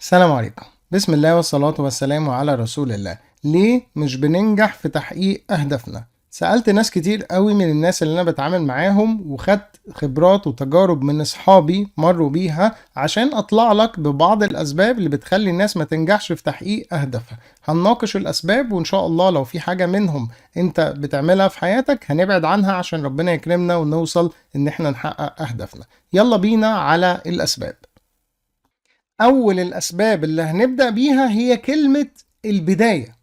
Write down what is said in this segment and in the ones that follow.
السلام عليكم. بسم الله والصلاة والسلام على رسول الله. ليه مش بننجح في تحقيق أهدافنا؟ سألت ناس كتير قوي من الناس اللي أنا بتعامل معاهم، وخدت خبرات وتجارب من أصحابي مروا بيها عشان أطلع لك ببعض الأسباب اللي بتخلي الناس ما تنجحش في تحقيق أهدافها. هنناقش الأسباب، وإن شاء الله لو في حاجة منهم أنت بتعملها في حياتك هنبعد عنها عشان ربنا يكرمنا ونوصل إن احنا نحقق أهدافنا. يلا بينا على الأسباب. أول الأسباب اللي هنبدأ بيها هي كلمة البداية.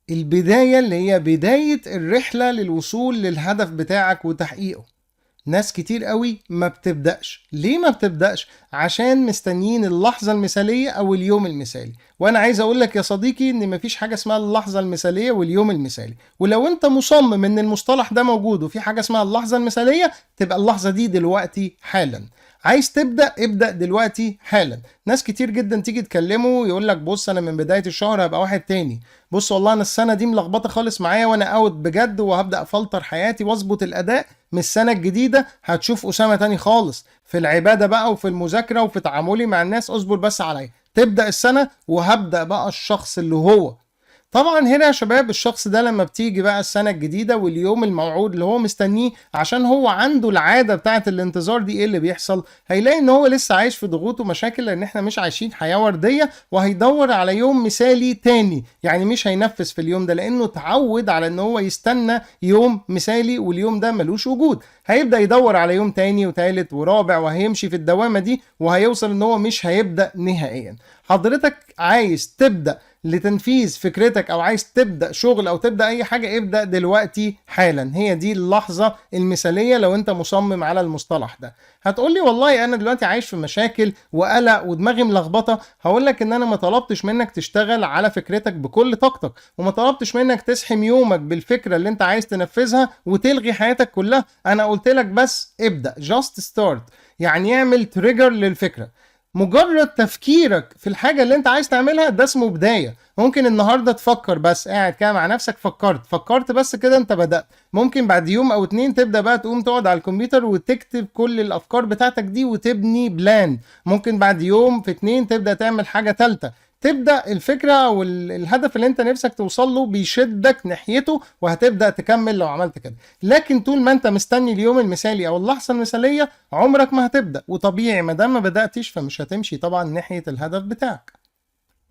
البداية اللي هي بداية الرحلة للوصول للهدف بتاعك وتحقيقه. ناس كتير قوي ما بتبدأش. ليه ما بتبدأش؟ عشان مستنيين اللحظة المثالية أو اليوم المثالي. وأنا عايز أقولك يا صديقي إن مفيش حاجة اسمها اللحظة المثالية واليوم المثالي، ولو أنت مصمم إن المصطلح ده موجود وفي حاجة اسمها اللحظة المثالية، تبقى اللحظة دي دلوقتي حالا. عايز تبدأ، ابدأ دلوقتي حالا. ناس كتير جدا تيجي تكلمه يقول لك بص انا من بداية الشهر هبقى واحد تاني، بص والله انا السنة دي ملخبطة خالص معايا وانا اوت بجد، وهبدأ افلتر حياتي واظبط الاداء من السنة الجديدة هتشوف اسامة تاني خالص في العبادة بقى وفي المذاكرة وفي تعاملي مع الناس. اصبر بس عليا، تبدأ السنة وهبدأ بقى الشخص اللي هو. طبعا هنا يا شباب الشخص ده لما بتيجي بقى السنة الجديدة واليوم الموعود اللي هو مستنيه، عشان هو عنده العادة بتاعة الانتظار دي، ايه اللي بيحصل؟ هيلاقي ان هو لسه عايش في ضغوط ومشاكل، لان احنا مش عايشين حياة وردية، وهيدور على يوم مثالي تاني. يعني مش هينفذ في اليوم ده لانه اتعود على ان هو يستنى يوم مثالي واليوم ده ملوش وجود. هيبدأ يدور على يوم تاني وتالت ورابع، وهيمشي في الدوامة دي وهيوصل ان هو مش هيبدأ نهائيا. حضرتك عايز تبدأ لتنفيذ فكرتك او عايز تبدا شغل او تبدا اي حاجه، ابدا دلوقتي حالا. هي دي اللحظه المثاليه لو انت مصمم على المصطلح ده. هتقولي والله انا دلوقتي عايش في مشاكل وقلق ودماغي ملخبطه. هقولك ان انا ما طلبتش منك تشتغل على فكرتك بكل طاقتك، وما طلبتش منك تسحم يومك بالفكره اللي انت عايز تنفذها وتلغي حياتك كلها. انا قلت لك بس ابدا، just start. يعني اعمل تريجر للفكره. مجرد تفكيرك في الحاجة اللي انت عايز تعملها ده اسمه بداية. ممكن النهاردة تفكر بس، قاعد كده مع نفسك فكرت بس كده انت بدأت. ممكن بعد يوم او اتنين تبدأ بقى تقوم تقعد على الكمبيوتر وتكتب كل الافكار بتاعتك دي وتبني بلان. ممكن بعد يوم في اتنين تبدأ تعمل حاجة تالتة. تبدأ الفكرة او الهدف اللي انت نفسك توصل له بيشدك ناحيته، وهتبدأ تكمل لو عملت كده. لكن طول ما انت مستني اليوم المثالي او اللحظة المثالية عمرك ما هتبدأ، وطبيعي ما دام ما بدأتش فمش هتمشي طبعا ناحية الهدف بتاعك.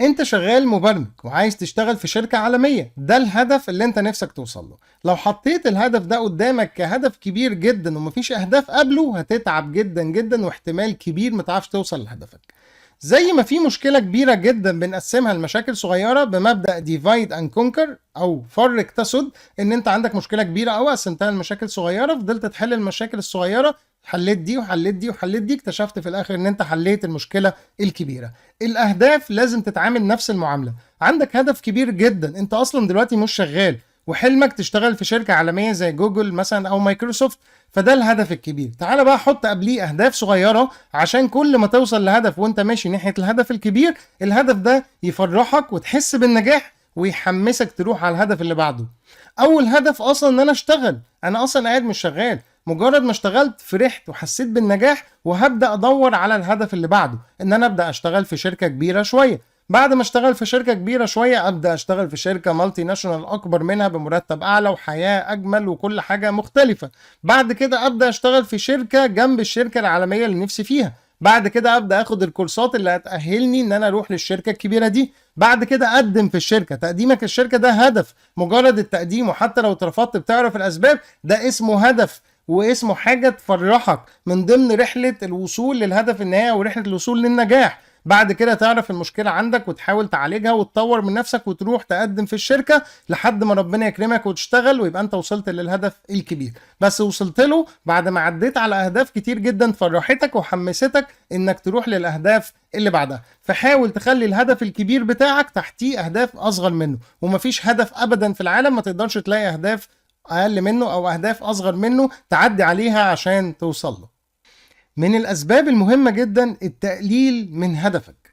انت شغال مبرمج وعايز تشتغل في شركة عالمية، ده الهدف اللي انت نفسك توصل له. لو حطيت الهدف ده قدامك كهدف كبير جدا ومفيش اهداف قبله، هتتعب جدا جدا واحتمال كبير متعرفش توصل لهدفك. زي ما في مشكلة كبيرة جدا بنقسمها لمشاكل صغيرة بمبدأ ديفايد اند كونكر او فرق تسد. ان انت عندك مشكلة كبيرة او قسمتها لمشاكل صغيرة، فضلت تحل المشاكل الصغيرة، حليت دي وحليت دي وحليت دي، اكتشفت في الاخر ان انت حليت المشكلة الكبيرة. الاهداف لازم تتعامل نفس المعاملة. عندك هدف كبير جدا، انت اصلا دلوقتي مش شغال وحلمك تشتغل في شركة عالمية زي جوجل مثلا او مايكروسوفت، فده الهدف الكبير. تعال بقى حط قبليه اهداف صغيرة عشان كل ما توصل لهدف وانت ماشي ناحية الهدف الكبير، الهدف ده يفرحك وتحس بالنجاح ويحمسك تروح على الهدف اللي بعده. اول هدف اصلا ان انا اشتغل. انا اصلا قاعد مش شغال، مجرد ما اشتغلت فرحت وحسيت بالنجاح، وهبدأ ادور على الهدف اللي بعده، ان انا ابدأ اشتغل في شركة كبيرة شوية. بعد ما اشتغل في شركة كبيرة شوية، ابدأ اشتغل في شركة مالتي ناشونال اكبر منها بمرتب اعلى وحياة اجمل وكل حاجة مختلفة. بعد كده ابدأ اشتغل في شركة جنب الشركة العالمية اللي نفسي فيها. بعد كده ابدا اخد الكورسات اللي هتأهلني ان انا اروح للشركة الكبيرة دي. بعد كده اقدم في الشركة. تقديمك الشركة ده هدف، مجرد التقديم وحتى لو اترفضت بتعرف الاسباب، ده اسمه هدف واسمه حاجة تفرحك من ضمن رحلة الوصول للهدف النهائي ورحلة الوصول للنجاح. بعد كده تعرف المشكلة عندك وتحاول تعالجها وتطور من نفسك وتروح تقدم في الشركة لحد ما ربنا يكرمك وتشتغل ويبقى انت وصلت للهدف الكبير. بس وصلت له بعد ما عديت على اهداف كتير جدا فرحتك وحمستك انك تروح للاهداف اللي بعدها. فحاول تخلي الهدف الكبير بتاعك تحتيه اهداف اصغر منه، ومفيش هدف ابدا في العالم ما تقدرش تلاقي اهداف اقل منه او اهداف اصغر منه تعدي عليها عشان توصل له. من الأسباب المهمة جدا التقليل من هدفك.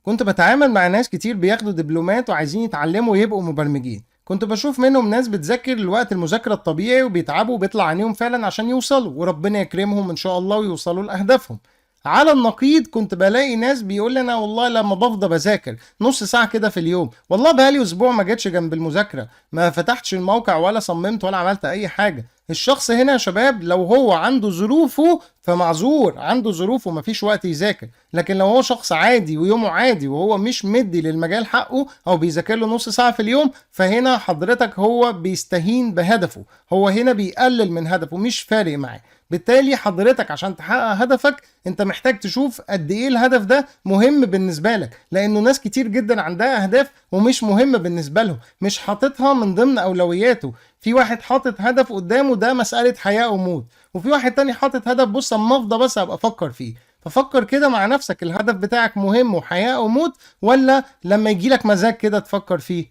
كنت بتعامل مع ناس كتير بياخدوا دبلومات وعايزين يتعلموا ويبقوا مبرمجين. كنت بشوف منهم ناس بتذاكر الوقت المذاكرة الطبيعي وبيتعبوا وبيطلع عينيهم فعلا عشان يوصلوا، وربنا يكرمهم إن شاء الله ويوصلوا لأهدافهم. على النقيض كنت بلاقي ناس بيقول لي انا والله لما بفضى بذاكر نص ساعه كده في اليوم، والله بقالي اسبوع ما جيتش جنب المذاكره، ما فتحتش الموقع ولا صممت ولا عملت اي حاجه. الشخص هنا يا شباب لو هو عنده ظروفه فمعذور، عنده ظروفه مفيش وقت يذاكر. لكن لو هو شخص عادي ويومه عادي وهو مش مدي للمجال حقه او بيذاكر له نص ساعه في اليوم، فهنا حضرتك هو بيستهين بهدفه، هو هنا بيقلل من هدفه، مش فارق معاه. بالتالي حضرتك عشان تحقق هدفك انت محتاج تشوف قد ايه الهدف ده مهم بالنسبه لك، لانه ناس كتير جدا عندها اهداف ومش مهمه بالنسبه لهم، مش حاططها من ضمن اولوياته. في واحد حاطط هدف قدامه ده مساله حياه وموت، وفي واحد تاني حاطط هدف بص اما افضى بس ابقى افكر فيه. ففكر كده مع نفسك، الهدف بتاعك مهم وحياه وموت، ولا لما يجيلك مزاج كده تفكر فيه؟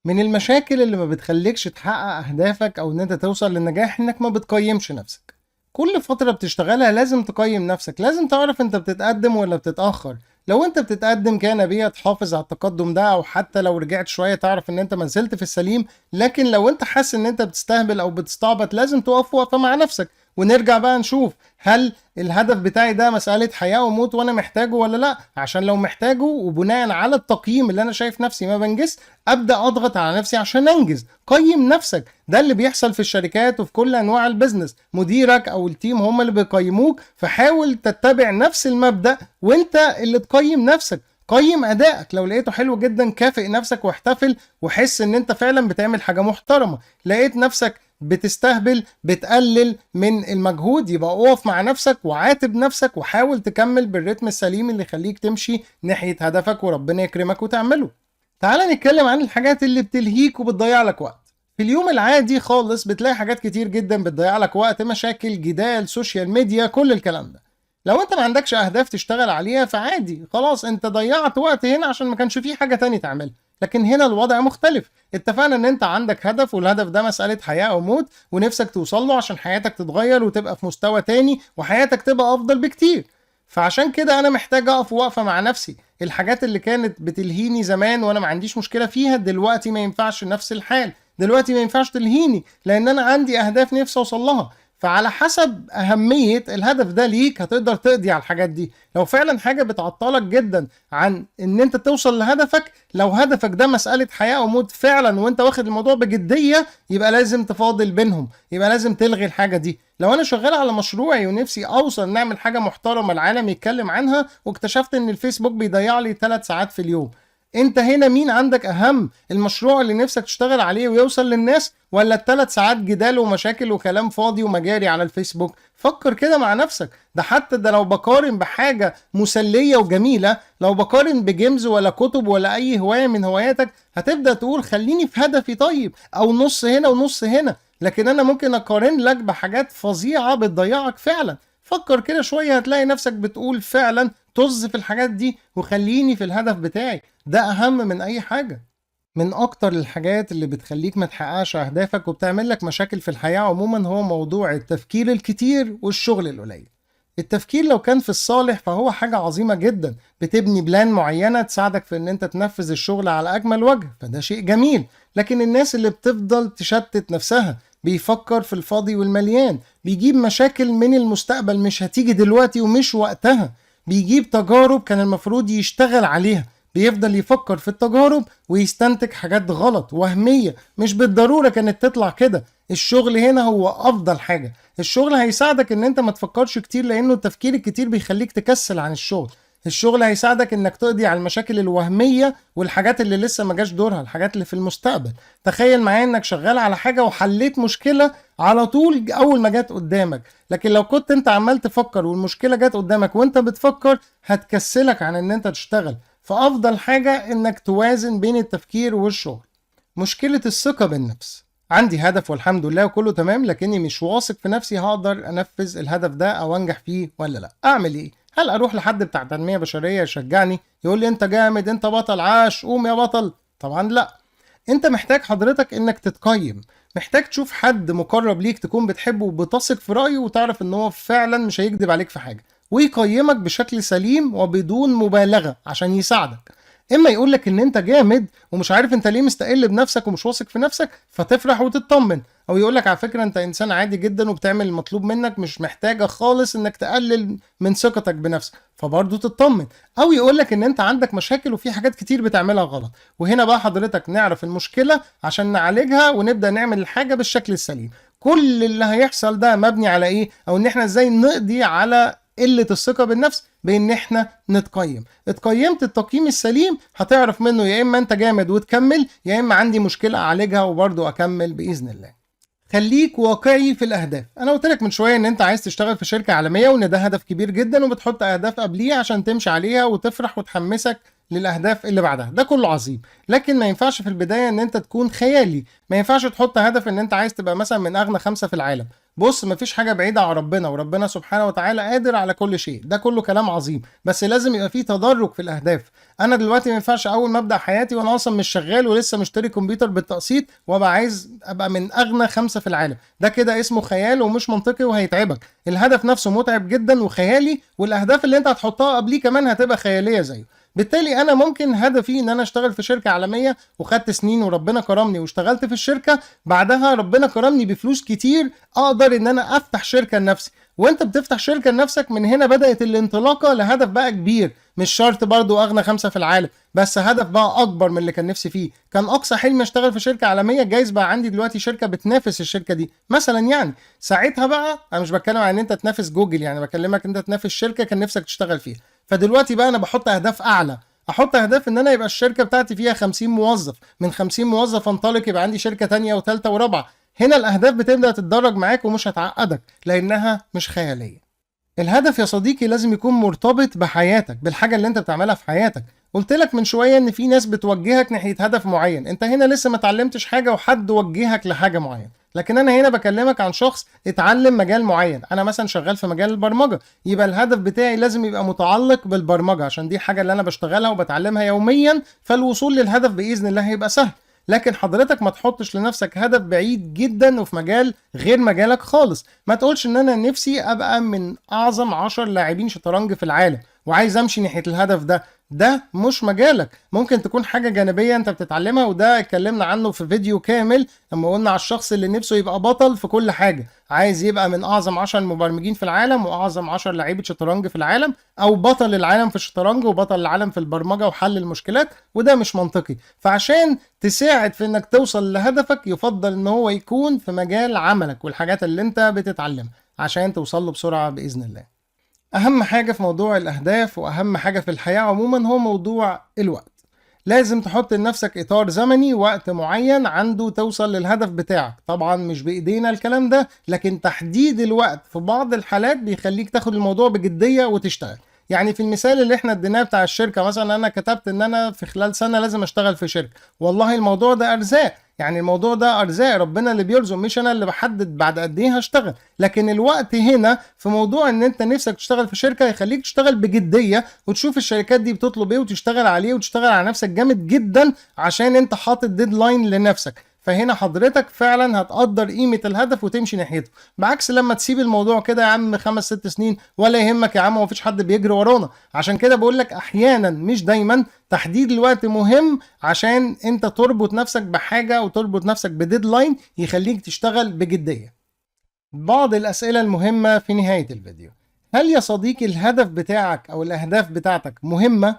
من المشاكل اللي ما بتخليكش تحقق اهدافك او ان انت توصل للنجاح انك ما بتقيمش نفسك. كل فترة بتشتغلها لازم تقيم نفسك، لازم تعرف انت بتتقدم ولا بتتأخر. لو انت بتتقدم كان بيها تحافظ على التقدم ده، او حتى لو رجعت شوية تعرف ان انت ما زلت في السليم. لكن لو انت حاسس ان انت بتستهبل او بتستعبط لازم تقف وقفة مع نفسك، ونرجع بقى نشوف هل الهدف بتاعي ده مسألة حياة وموت وانا محتاجه ولا لا. عشان لو محتاجه وبناء على التقييم اللي انا شايف نفسي ما بنجز، ابدا اضغط على نفسي عشان انجز. قيم نفسك، ده اللي بيحصل في الشركات وفي كل انواع البيزنس، مديرك او التيم هم اللي بيقيموك، فحاول تتبع نفس المبدأ وانت اللي تقيم نفسك. قيم ادائك، لو لقيته حلو جدا كافئ نفسك واحتفل وحس ان انت فعلا بتعمل حاجة محترمة. لقيت نفسك بتستهبل بتقلل من المجهود، يبقى اقف مع نفسك وعاتب نفسك وحاول تكمل بالريتم السليم اللي يخليك تمشي ناحية هدفك وربنا يكرمك وتعمله. تعال نتكلم عن الحاجات اللي بتلهيك وبتضيع لك وقت. في اليوم العادي خالص بتلاقي حاجات كتير جدا بتضيع لك وقت، مشاكل، جدال، سوشيال ميديا، كل الكلام ده. لو انت ما عندكش اهداف تشتغل عليها فعادي خلاص، انت ضيعت وقت هنا عشان ما كانش فيه حاجة تانية تعملها. لكن هنا الوضع مختلف، اتفقنا ان انت عندك هدف والهدف ده مسألة حياة او موت، ونفسك توصل له عشان حياتك تتغير وتبقى في مستوى تاني وحياتك تبقى افضل بكتير. فعشان كده انا محتاج اقف وقفة مع نفسي. الحاجات اللي كانت بتلهيني زمان وانا ما عنديش مشكلة فيها دلوقتي ما ينفعش نفس الحال، دلوقتي ما ينفعش تلهيني لان انا عندي اهداف نفسي اوصل لها. فعلى حسب اهمية الهدف ده ليك هتقدر تقضي على الحاجات دي. لو فعلا حاجة بتعطلك جدا عن ان انت توصل لهدفك، لو هدفك ده مسألة حياة او موت فعلا وانت واخد الموضوع بجدية، يبقى لازم تفاضل بينهم، يبقى لازم تلغي الحاجة دي. لو انا شغال على مشروعي ونفسي اوصل نعمل حاجة محترمة العالم يتكلم عنها، واكتشفت ان الفيسبوك بيضيع لي 3 ساعات في اليوم، انت هنا مين عندك اهم؟ المشروع اللي نفسك تشتغل عليه ويوصل للناس، ولا ال3 ساعات جدال ومشاكل وكلام فاضي ومجاري على الفيسبوك؟ فكر كده مع نفسك. ده حتى ده لو بقارن بحاجة مسلية وجميلة، لو بقارن بجيمز ولا كتب ولا اي هواية من هواياتك، هتبدأ تقول خليني في هدفي طيب، او نص هنا ونص هنا. لكن انا ممكن اقارن لك بحاجات فظيعة بتضيعك فعلا. فكر كده شوية هتلاقي نفسك بتقول فعلا طز في الحاجات دي وخليني في الهدف بتاعي، ده اهم من اي حاجة. من اكتر الحاجات اللي بتخليك ما تحققش اهدافك وبتعمل لك مشاكل في الحياة عموما هو موضوع التفكير الكتير والشغل القليل. التفكير لو كان في الصالح فهو حاجة عظيمة جدا، بتبني بلان معينة تساعدك في ان انت تنفذ الشغل على اجمل وجه، فده شيء جميل. لكن الناس اللي بتفضل تشتت نفسها، بيفكر في الفاضي والمليان، بيجيب مشاكل من المستقبل مش هتيجي دلوقتي ومش وقتها، بيجيب تجارب كان المفروض يشتغل عليها، بيفضل يفكر في التجارب ويستنتج حاجات غلط وهمية مش بالضرورة كانت تطلع كده. الشغل هنا هو افضل حاجة. الشغل هيساعدك ان انت ما تفكرش كتير لانه التفكير الكتير بيخليك تكسل عن الشغل. الشغل هيساعدك انك تقضي على المشاكل الوهمية والحاجات اللي لسه ما جاش دورها، الحاجات اللي في المستقبل. تخيل معايا انك شغال على حاجة وحليت مشكلة على طول اول ما جت قدامك، لكن لو كنت انت عمال تفكر والمشكلة جت قدامك وانت بتفكر هتكسلك عن ان انت تشتغل. فافضل حاجة انك توازن بين التفكير والشغل. مشكلة الثقة بالنفس، عندي هدف والحمد لله وكله تمام، لكني مش واثق في نفسي هقدر انفذ الهدف ده او انجح فيه ولا لا. اعمل ايه؟ هل اروح لحد بتاع تنمية بشرية يشجعني يقول لي انت جامد انت بطل عاش قوم يا بطل؟ طبعا لا. انت محتاج حضرتك انك تتقيم، محتاج تشوف حد مقرب ليك تكون بتحبه وبتثق في رأيه وتعرف ان هو فعلا مش هيكذب عليك في حاجة، ويقيمك بشكل سليم وبدون مبالغة عشان يساعدك. اما يقولك ان انت جامد ومش عارف انت ليه مستقل بنفسك ومش واثق في نفسك فتفرح وتطمن، او يقولك على فكرة انت انسان عادي جدا وبتعمل المطلوب منك، مش محتاجة خالص انك تقلل من ثقتك بنفسك فبرضه تطمن، او يقولك ان انت عندك مشاكل وفي حاجات كتير بتعملها غلط. وهنا بقى حضرتك نعرف المشكلة عشان نعالجها ونبدأ نعمل الحاجة بالشكل السليم. كل اللي هيحصل ده مبني على ايه؟ او ان احنا ازاي نقضي على قلة الثقة بالنفس بان احنا نتقيم. اتقيمت التقييم السليم هتعرف منه يا اما انت جامد وتكمل، يا اما عندي مشكلة اعالجها وبرضه اكمل باذن الله. خليك واقعي في الاهداف. انا قلت لك من شويه ان انت عايز تشتغل في شركه عالميه وان ده هدف كبير جدا وبتحط اهداف قبليه عشان تمشي عليها وتفرح وتحمسك للاهداف اللي بعدها. ده كله عظيم، لكن ما ينفعش في البدايه ان انت تكون خيالي. ما ينفعش تحط هدف ان انت عايز تبقى مثلا من اغنى 5 في العالم. بص، مفيش حاجه بعيده عن ربنا، وربنا سبحانه وتعالى قادر على كل شيء. ده كله كلام عظيم، بس لازم يبقى فيه تدرج في الاهداف. انا دلوقتي ما ينفعش اول ما ابدا حياتي وانا اصلا مش شغال ولسه مشتري كمبيوتر بالتقسيط وابقى عايز ابقى من اغنى 5 في العالم. ده كده اسمه خيال ومش منطقي وهيتعبك. الهدف نفسه متعب جدا وخيالي، والاهداف اللي انت هتحطها قبليه كمان هتبقى خياليه زيه. بالتالي انا ممكن هدفي ان انا اشتغل في شركه عالميه وخدت سنين وربنا كرمني واشتغلت في الشركه، بعدها ربنا كرمني بفلوس كتير اقدر ان انا افتح شركه لنفسي. وانت بتفتح شركه لنفسك من هنا بدات الانطلاقه لهدف بقى كبير. مش شرط برضو اغنى 5 في العالم، بس هدف بقى اكبر من اللي كان نفسي فيه. كان اقصى حلمي اشتغل في شركه عالميه، جايز بقى عندي دلوقتي شركه بتنافس الشركه دي مثلا. يعني ساعتها بقى انا مش بتكلم عن ان انت تنافس جوجل، يعني بكلمك انت تنافس شركه كان نفسك تشتغل فيها. فدلوقتي بقى انا بحط اهداف اعلى. احط اهداف ان انا يبقى الشركه بتاعتي فيها 50 موظف، من 50 موظف انطلق يبقى عندي شركه تانية وثالثه ورابعه. هنا الاهداف بتبدا تتدرج معاك ومش هتعقدك لانها مش خياليه. الهدف يا صديقي لازم يكون مرتبط بحياتك، بالحاجة اللي انت بتعملها في حياتك. قلت لك من شوية ان في ناس بتوجهك ناحية هدف معين، انت هنا لسه ما اتعلمتش حاجة وحد وجهك لحاجة معينة. لكن انا هنا بكلمك عن شخص اتعلم مجال معين. انا مثلا شغال في مجال البرمجة، يبقى الهدف بتاعي لازم يبقى متعلق بالبرمجة عشان دي حاجة اللي انا بشتغلها وبتعلمها يوميا، فالوصول للهدف بإذن الله هيبقى سهل. لكن حضرتك ما تحطش لنفسك هدف بعيد جدا وفي مجال غير مجالك خالص. ما تقولش ان انا نفسي ابقى من اعظم 10 لاعبين شطرنج في العالم وعايز امشي ناحية الهدف ده مش مجالك. ممكن تكون حاجة جانبية انت بتتعلمها، وده اتكلمنا عنه في فيديو كامل لما قلنا على الشخص اللي نفسه يبقى بطل في كل حاجة، عايز يبقى من اعظم 10 مبرمجين في العالم واعظم 10 لعيبة شطرنج في العالم، او بطل العالم في الشطرنج وبطل العالم في البرمجة وحل المشكلات، وده مش منطقي. فعشان تساعد في انك توصل لهدفك يفضل ان هو يكون في مجال عملك والحاجات اللي انت بتتعلمها عشان توصل له بسرعة بإذن الله. أهم حاجة في موضوع الأهداف وأهم حاجة في الحياة عموما هو موضوع الوقت. لازم تحط لنفسك إطار زمني، وقت معين عنده توصل للهدف بتاعك. طبعا مش بإيدينا الكلام ده، لكن تحديد الوقت في بعض الحالات بيخليك تاخد الموضوع بجدية وتشتغل. يعني في المثال اللي احنا اديناه بتاع الشركة مثلا، انا كتبت ان انا في خلال سنة لازم اشتغل في شركة. والله الموضوع ده ارزاق، يعني الموضوع ده ارزاق ربنا اللي بيرزق، مش انا اللي بحدد بعد قد ايه هشتغل. لكن الوقت هنا في موضوع ان انت نفسك تشتغل في شركة يخليك تشتغل بجدية وتشوف الشركات دي بتطلب ايه وتشتغل عليه وتشتغل على نفسك جامد جدا عشان انت حاطط ديدلاين لنفسك. فهنا حضرتك فعلا هتقدر قيمة الهدف وتمشي ناحيته، بعكس لما تسيب الموضوع كده يا عم 5-6 سنين ولا يهمك يا عم ومفيش حد بيجري ورانا. عشان كده بقول لك احيانا مش دايما تحديد الوقت مهم عشان انت تربط نفسك بحاجة وتربط نفسك بديدلاين يخليك تشتغل بجدية. بعض الأسئلة المهمة في نهاية الفيديو: هل يا صديقي الهدف بتاعك أو الأهداف بتاعتك مهمة؟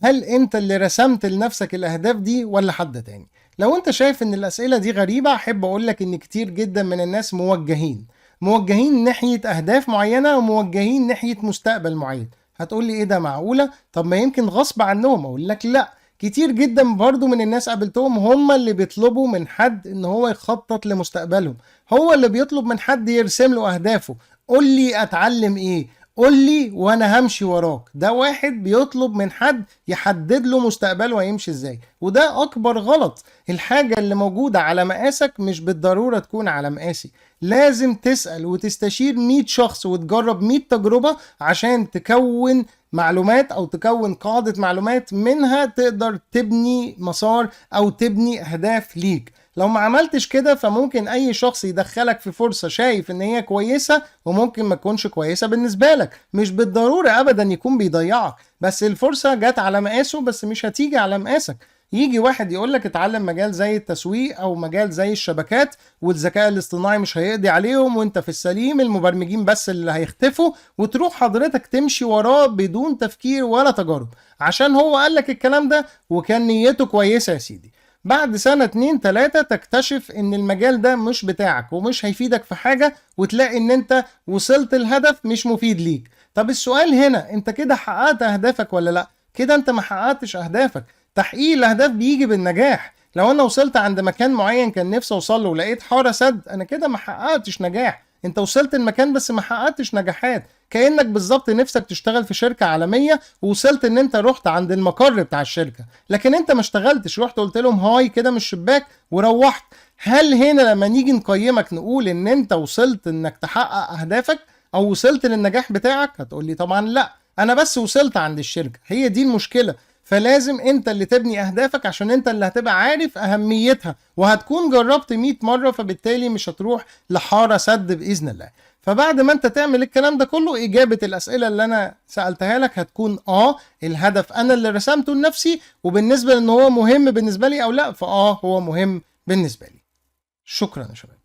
هل أنت اللي رسمت لنفسك الأهداف دي ولا حد تاني؟ لو أنت شايف إن الأسئلة دي غريبة، أحب أقولك إن كتير جدا من الناس موجهين ناحية أهداف معينة وموجهين ناحية مستقبل معين. هتقولي إيه ده، معقولة؟ طب ما يمكن غصب عنهم. أقول لك لأ، كتير جدا برضو من الناس قابلتهم هم اللي بيطلبوا من حد ان هو يخطط لمستقبلهم، هو اللي بيطلب من حد يرسم له اهدافه. قول لي اتعلم ايه، قول لي وانا همشي وراك. ده واحد بيطلب من حد يحدد له مستقبله هيمشي ازاي، وده اكبر غلط. الحاجة اللي موجودة على مقاسك مش بالضرورة تكون على مقاسي. لازم تسأل وتستشير 100 شخص وتجرب 100 تجربة عشان تكون معلومات او تكون قاعدة معلومات منها تقدر تبني مسار او تبني اهداف ليك. لو ما عملتش كده فممكن اي شخص يدخلك في فرصة شايف ان هي كويسة وممكن ما تكونش كويسة بالنسبة لك. مش بالضرورة ابدا يكون بيضيعك، بس الفرصة جت على مقاسه بس مش هتيجي على مقاسك. يجي واحد يقولك اتعلم مجال زي التسويق او مجال زي الشبكات والذكاء الاصطناعي مش هيقضي عليهم وانت في السليم، المبرمجين بس اللي هيختفوا، وتروح حضرتك تمشي وراه بدون تفكير ولا تجارب عشان هو قالك الكلام ده وكان نيته كويسة يا سيدي. بعد سنة 2 3 تكتشف ان المجال ده مش بتاعك ومش هيفيدك في حاجة، وتلاقي ان انت وصلت الهدف مش مفيد ليك. طب السؤال هنا، انت كده حققت اهدافك ولا لا؟ كده انت ما حققتش اهدافك. تحقيق الاهداف بيجي بالنجاح. لو انا وصلت عند مكان معين كان نفسي اوصل له ولقيت حارة سد، انا كده ما حققتش نجاح. انت وصلت المكان بس ما حققتش نجاحات. كأنك بالظبط نفسك تشتغل في شركة عالمية ووصلت ان انت رحت عند المقر بتاع الشركة، لكن انت ما اشتغلتش، رحت قلت لهم هاي كده من الشباك وروحت. هل هنا لما نيجي نقيمك نقول ان انت وصلت انك تحقق اهدافك او وصلت للنجاح بتاعك؟ هتقولي طبعا لا، انا بس وصلت عند الشركة. هي دي المشكلة. فلازم انت اللي تبني اهدافك عشان انت اللي هتبقى عارف اهميتها، وهتكون جربت 100 مرة، فبالتالي مش هتروح لحارة سد بإذن الله. فبعد ما انت تعمل الكلام ده كله، اجابة الاسئلة اللي انا سألتها لك هتكون الهدف انا اللي رسمته لنفسي، وبالنسبة لان هو مهم بالنسبة لي او لا، هو مهم بالنسبة لي. شكرا يا شباب.